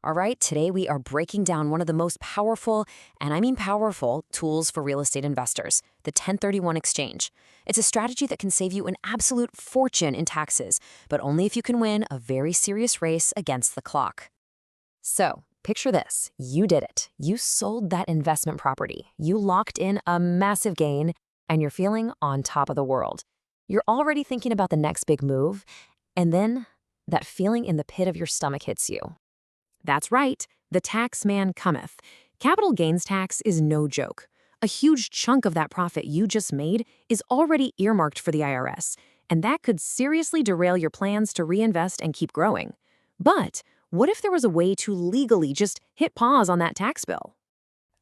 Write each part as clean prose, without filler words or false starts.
All right, today we are breaking down one of the most powerful, and I mean powerful, tools for real estate investors, the 1031 exchange. It's a strategy that can save you an absolute fortune in taxes, but only if you can win a very serious race against the clock. So, picture this. You did it. You sold that investment property. You locked in a massive gain, and you're feeling on top of the world. You're already thinking about the next big move, and then that feeling in the pit of your stomach hits you. That's right, the tax man cometh. Capital gains tax is no joke. A huge chunk of that profit you just made is already earmarked for the IRS, and that could seriously derail your plans to reinvest and keep growing. But what if there was a way to legally just hit pause on that tax bill?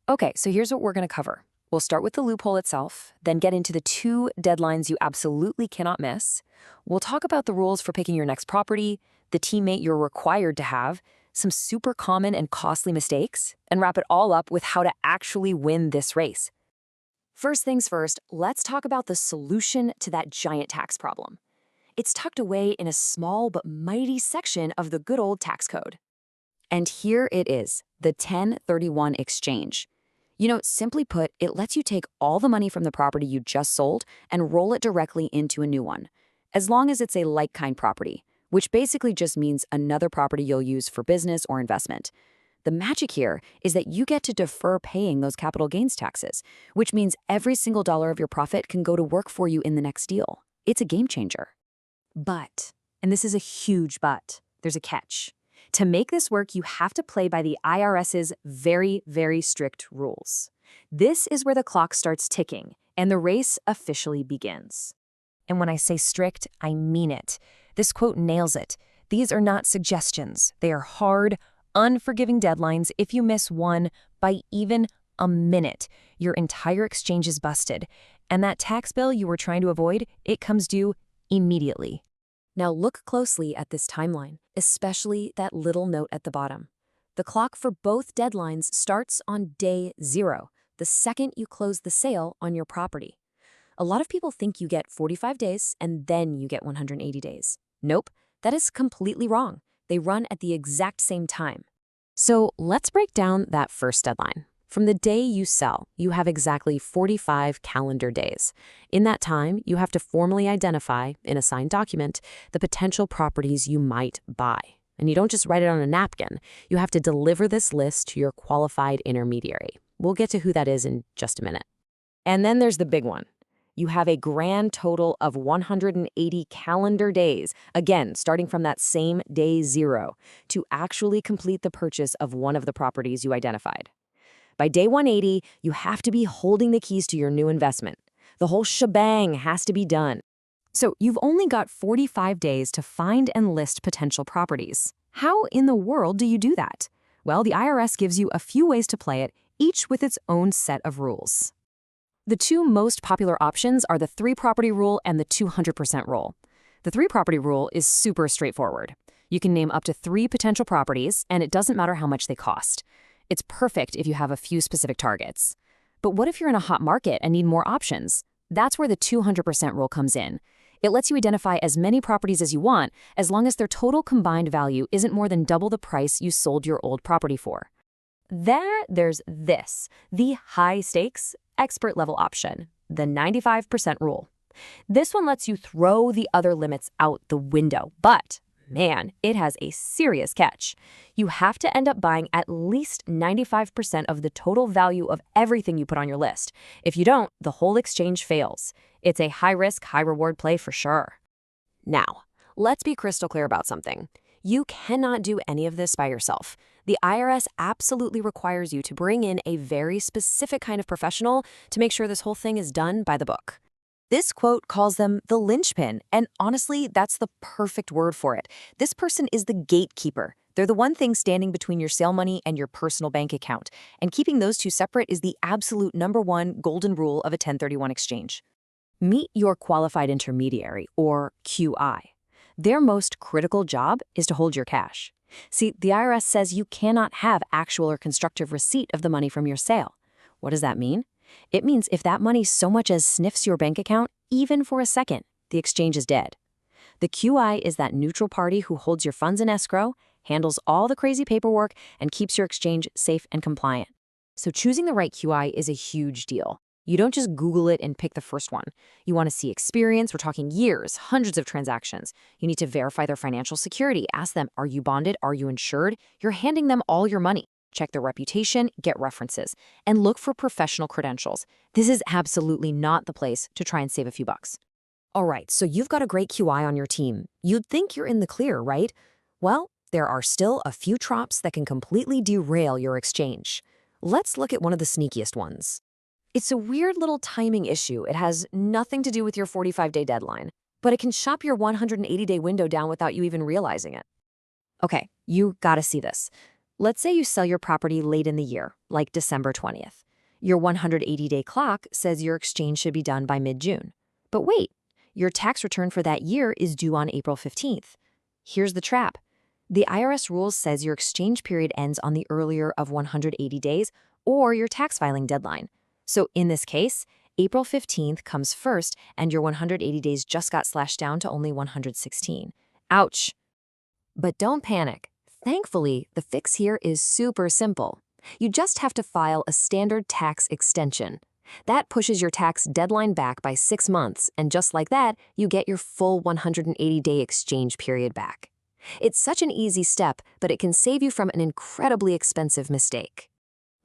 Okay, so here's what we're going to cover. We'll start with the loophole itself, then get into the 2 deadlines you absolutely cannot miss. We'll talk about the rules for picking your next property, the teammate you're required to have, some super common and costly mistakes, and wrap it all up with how to actually win this race. First things first, let's talk about the solution to that giant tax problem. It's tucked away in a small but mighty section of the good old tax code. And here it is, the 1031 exchange. Simply put, it lets you take all the money from the property you just sold and roll it directly into a new one, as long as it's a like-kind property, which basically just means another property you'll use for business or investment. The magic here is that you get to defer paying those capital gains taxes, which means every single dollar of your profit can go to work for you in the next deal. It's a game changer. But, and this is a huge but, there's a catch. To make this work, you have to play by the IRS's very, very strict rules. This is where the clock starts ticking, and the race officially begins. And when I say strict, I mean it. This quote nails it. These are not suggestions. They are hard, unforgiving deadlines. If you miss one by even a minute, your entire exchange is busted. And that tax bill you were trying to avoid, it comes due immediately. Now look closely at this timeline, especially that little note at the bottom. The clock for both deadlines starts on day 0, the second you close the sale on your property. A lot of people think you get 45 days and then you get 180 days. Nope, that is completely wrong. They run at the exact same time. So let's break down that first deadline. From the day you sell, you have exactly 45 calendar days. In that time, you have to formally identify, in a signed document, the potential properties you might buy. And you don't just write it on a napkin. You have to deliver this list to your qualified intermediary. We'll get to who that is in just a minute. And then there's the big one. You have a grand total of 180 calendar days, again, starting from that same day 0, to actually complete the purchase of one of the properties you identified. By day 180, you have to be holding the keys to your new investment. The whole shebang has to be done. So you've only got 45 days to find and list potential properties. How in the world do you do that? Well, the IRS gives you a few ways to play it, each with its own set of rules. The 2 most popular options are the 3-property rule and the 200% rule. The 3-property rule is super straightforward. You can name up to 3 potential properties, and it doesn't matter how much they cost. It's perfect if you have a few specific targets. But what if you're in a hot market and need more options? That's where the 200% rule comes in. It lets you identify as many properties as you want, as long as their total combined value isn't more than double the price you sold your old property for. There's this, the high-stakes, expert-level option, the 95% rule. This one lets you throw the other limits out the window, but, man, it has a serious catch. You have to end up buying at least 95% of the total value of everything you put on your list. If you don't, the whole exchange fails. It's a high-risk, high-reward play for sure. Now, let's be crystal clear about something. You cannot do any of this by yourself. The IRS absolutely requires you to bring in a very specific kind of professional to make sure this whole thing is done by the book. This quote calls them the linchpin, and honestly, that's the perfect word for it. This person is the gatekeeper. They're the one thing standing between your sale money and your personal bank account, and keeping those 2 separate is the absolute #1 golden rule of a 1031 exchange. Meet your qualified intermediary, or QI. Their most critical job is to hold your cash. See, the IRS says you cannot have actual or constructive receipt of the money from your sale. What does that mean? It means if that money so much as sniffs your bank account, even for a second, the exchange is dead. The QI is that neutral party who holds your funds in escrow, handles all the crazy paperwork, and keeps your exchange safe and compliant. So choosing the right QI is a huge deal. You don't just Google it and pick the first one. You want to see experience. We're talking years, hundreds of transactions. You need to verify their financial security. Ask them, are you bonded? Are you insured? You're handing them all your money. Check their reputation, get references, and look for professional credentials. This is absolutely not the place to try and save a few bucks. All right, so you've got a great QI on your team. You'd think you're in the clear, right? Well, there are still a few traps that can completely derail your exchange. Let's look at one of the sneakiest ones. It's a weird little timing issue. It has nothing to do with your 45-day deadline, but it can shop your 180-day window down without you even realizing it. Okay, you gotta see this. Let's say you sell your property late in the year, like December 20th. Your 180-day clock says your exchange should be done by mid-June. But wait, your tax return for that year is due on April 15th. Here's the trap. The IRS rules says your exchange period ends on the earlier of 180 days or your tax filing deadline. So in this case, April 15th comes first and your 180 days just got slashed down to only 116. Ouch. But don't panic. Thankfully, the fix here is super simple. You just have to file a standard tax extension. That pushes your tax deadline back by 6 months, and just like that, you get your full 180-day exchange period back. It's such an easy step, but it can save you from an incredibly expensive mistake.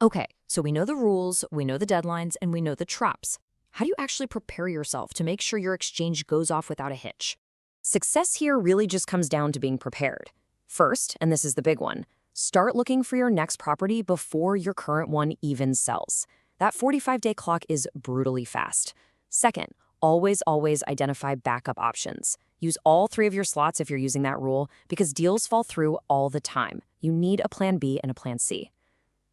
Okay, so we know the rules, we know the deadlines, and we know the traps. How do you actually prepare yourself to make sure your exchange goes off without a hitch? Success here really just comes down to being prepared. First, and this is the big one, start looking for your next property before your current one even sells. That 45-day clock is brutally fast. Second, always identify backup options. Use all 3 of your slots if you're using that rule, because deals fall through all the time. You need a plan B and a plan C.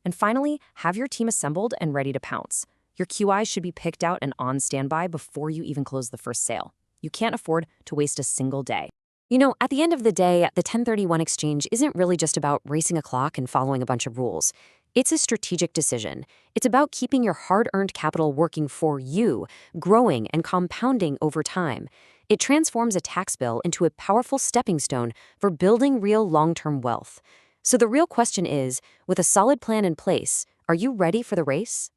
And finally, have your team assembled and ready to pounce. Your QI should be picked out and on standby before you even close the first sale. You can't afford to waste a single day. You know, at the end of the day, the 1031 exchange isn't really just about racing a clock and following a bunch of rules. It's a strategic decision. It's about keeping your hard-earned capital working for you, growing and compounding over time. It transforms a tax bill into a powerful stepping stone for building real long-term wealth. So the real question is, with a solid plan in place, are you ready for the race?